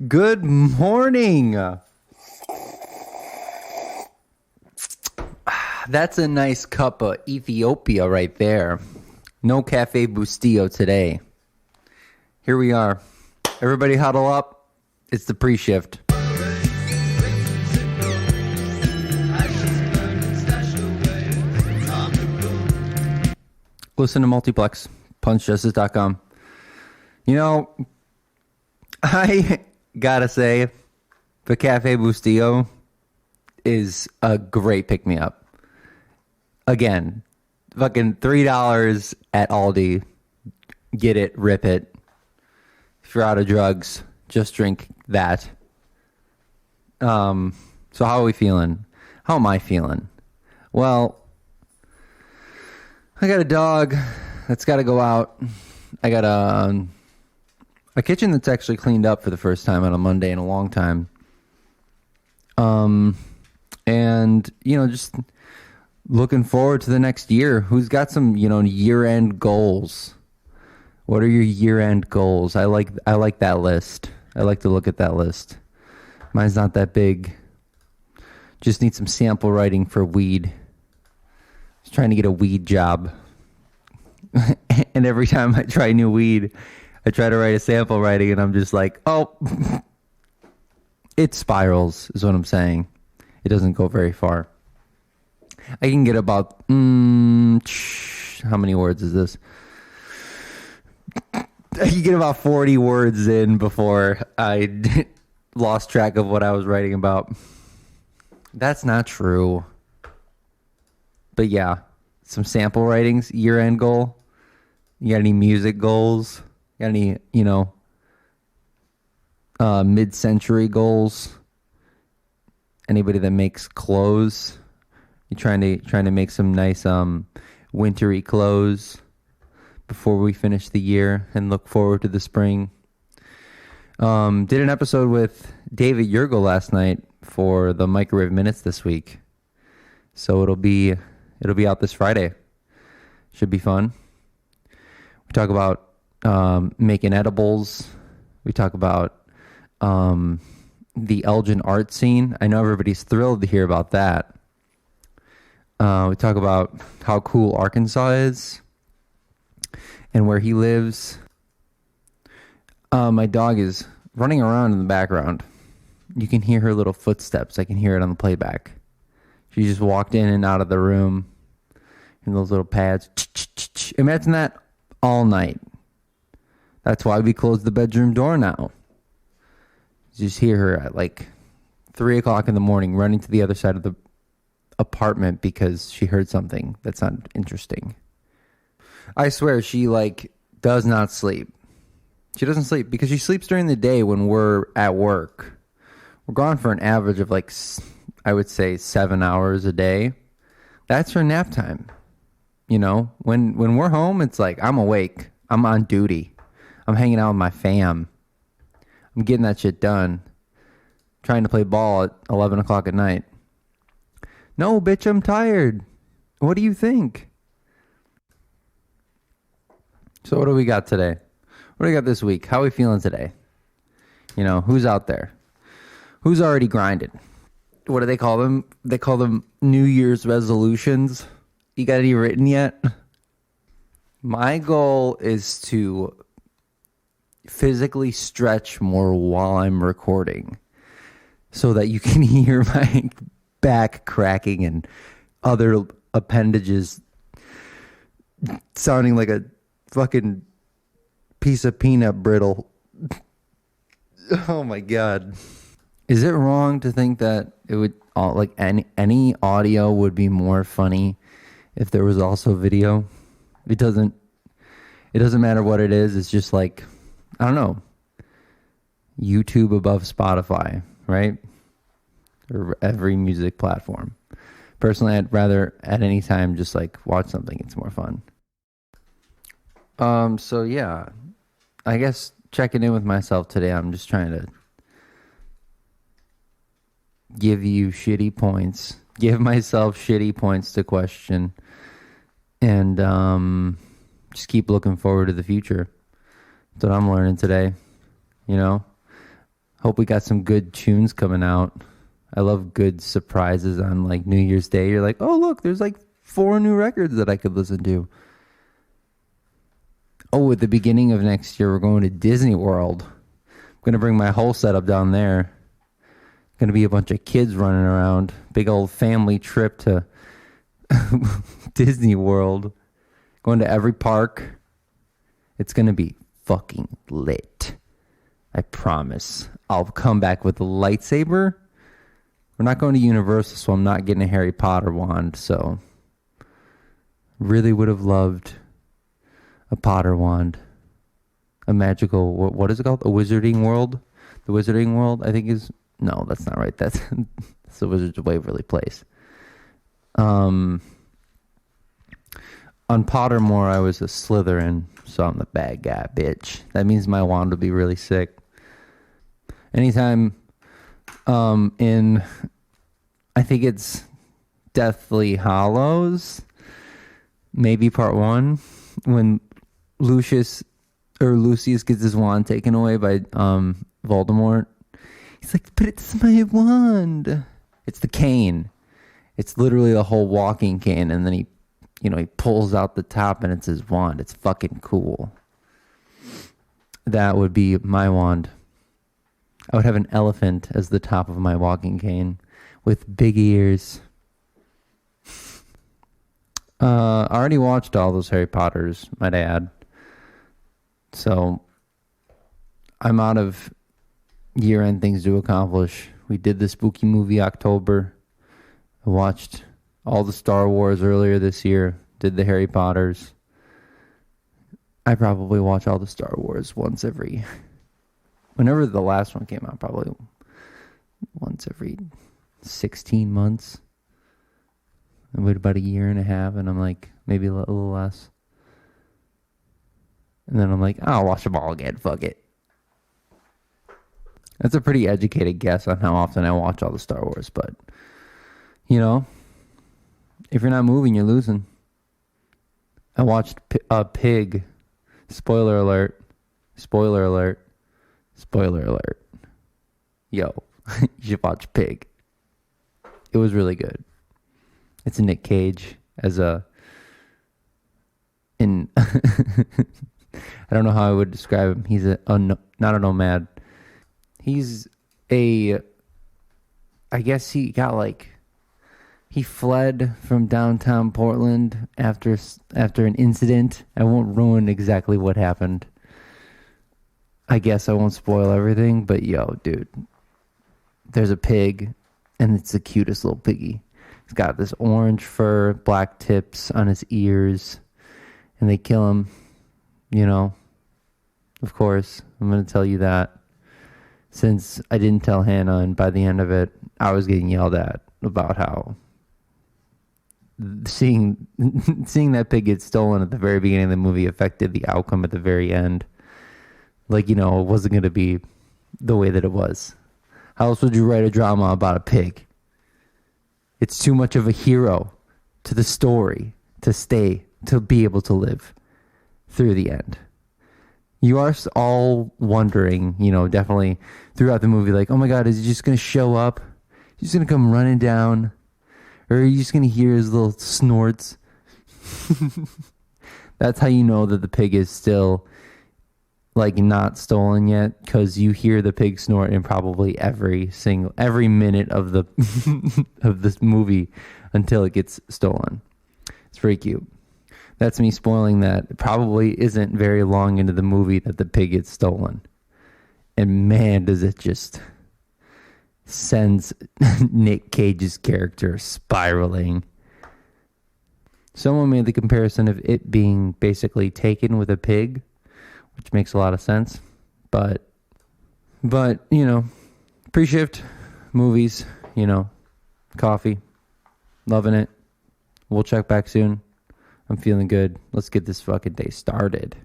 Good morning. That's a nice cup of Ethiopia right there. No Cafe Bustillo today. Here we are. Everybody huddle up. It's the pre-shift. Listen to Multiplex. PunchJustice.com. You know, I gotta say, the Cafe Bustillo is a great pick-me-up. Again, fucking $3 at Aldi. Get it, rip it. If you're out of drugs, just drink that. So how are we feeling? How am I feeling? Well, I got a dog that's got to go out. I got a kitchen that's actually cleaned up for the first time on a Monday in a long time. And, you know, just looking forward to the next year. Who's got some, you know, year-end goals? What are your year-end goals? I like that list. I like to look at that list. Mine's not that big. Just need some sample writing for weed. Just trying to get a weed job. And every time I try new weed, I try to write a sample writing, and I'm just like, oh, it spirals, is what I'm saying. It doesn't go very far. I can get about, how many words is this? I can get about 40 words in before I lost track of what I was writing about. That's not true. But yeah, some sample writings, year-end goal. You got any music goals? Got any, you know, mid-century goals? Anybody that makes clothes? You trying to make some nice wintry clothes before we finish the year and look forward to the spring. Did an episode with David Yergel last night for the Microwave Minutes this week. So it'll be out this Friday. Should be fun. We talk about making edibles. We talk about the Elgin art scene. I know everybody's thrilled to hear about that. We talk about how cool Arkansas is and where he lives. My dog is running around in the background. You can hear her little footsteps. I can hear it on the playback. She just walked in and out of the room in those little pads. Imagine that all night. That's why we closed the bedroom door now. You just hear her at like 3 o'clock in the morning running to the other side of the apartment because she heard something that's not interesting. I swear she does not sleep. She doesn't sleep because she sleeps during the day when we're at work. We're gone for an average of I would say 7 hours a day. That's her nap time. You know, when we're home, it's like I'm awake. I'm on duty. I'm hanging out with my fam. I'm getting that shit done. Trying to play ball at 11 o'clock at night. No, bitch, I'm tired. What do you think? So what do we got today? What do we got this week? How are we feeling today? You know, who's out there? Who's already grinded? What do they call them? They call them New Year's resolutions. You got any written yet? My goal is to physically stretch more while I'm recording so that you can hear my back cracking and other appendages sounding like a fucking piece of peanut brittle. Oh my God. Is it wrong to think that it would any audio would be more funny if there was also video? It doesn't matter what it is. It's just like, I don't know, YouTube above Spotify, right? Or every music platform. Personally, I'd rather at any time just watch something. It's more fun. So yeah, I guess checking in with myself today. I'm just trying to give you shitty points, give myself shitty points to question, and just keep looking forward to the future. That's what I'm learning today. You know, Hope we got some good tunes coming out. I love good surprises on like New Year's Day. You're like, oh look, there's like 4 new records that I could listen to. Oh, at the beginning of next year, we're going to Disney World. I'm going to bring my whole setup down there. Going to be a bunch of kids running around. Big old family trip to Disney World. Going to every park. It's going to be fucking lit. I promise. I'll come back with a lightsaber. We're not going to Universal, so I'm not getting a Harry Potter wand. So, really would have loved a Potter wand. A magical, what is it called? A Wizarding World? The Wizarding World, I think is, no, that's not right. That's the Wizards of Waverly Place. On Pottermore, I was a Slytherin, so I'm the bad guy, bitch. That means my wand will be really sick. Anytime in, I think it's Deathly Hallows, maybe part 1, when Lucius gets his wand taken away by Voldemort. He's like, but it's my wand. It's the cane. It's literally the whole walking cane, and then he pulls out the top and it's his wand. It's fucking cool. That would be my wand. I would have an elephant as the top of my walking cane with big ears. I already watched all those Harry Potters, might I add. So I'm out of year-end things to accomplish. We did the spooky movie October. I watched all the Star Wars earlier this year. Did the Harry Potters. I probably watch all the Star Wars whenever the last one came out, probably once every 16 months. I wait about a year and a half, and I'm like, maybe a little less. And then I'm like, I'll watch them all again. Fuck it. That's a pretty educated guess on how often I watch all the Star Wars, but, if you're not moving, you're losing. I watched Pig. Spoiler alert. Spoiler alert. Spoiler alert. Yo, you should watch Pig. It was really good. It's Nick Cage as I don't know how I would describe him. He's not a nomad. He's I guess he fled from downtown Portland after an incident. I won't ruin exactly what happened. I guess I won't spoil everything, but yo, dude, there's a pig, and it's the cutest little piggy. He's got this orange fur, black tips on his ears, and they kill him, Of course, I'm going to tell you that. Since I didn't tell Hannah, and by the end of it, I was getting yelled at about how seeing that pig get stolen at the very beginning of the movie affected the outcome at the very end. It wasn't going to be the way that it was. How else would you write a drama about a pig? It's too much of a hero to the story to be able to live through the end. You are all wondering, definitely throughout the movie, like, oh my God, is he just going to show up? He's going to come running down? Or are you just going to hear his little snorts? That's how you know that the pig is still, not stolen yet, because you hear the pig snort in probably every minute of the of this movie until it gets stolen. It's pretty cute. That's me spoiling that. It probably isn't very long into the movie that the pig gets stolen. And man, does it just sends Nick Cage's character spiraling. Someone made the comparison of it being basically Taken with a pig, which makes a lot of sense. But pre-shift, movies, coffee, loving it. We'll check back soon. I'm feeling good. Let's get this fucking day started.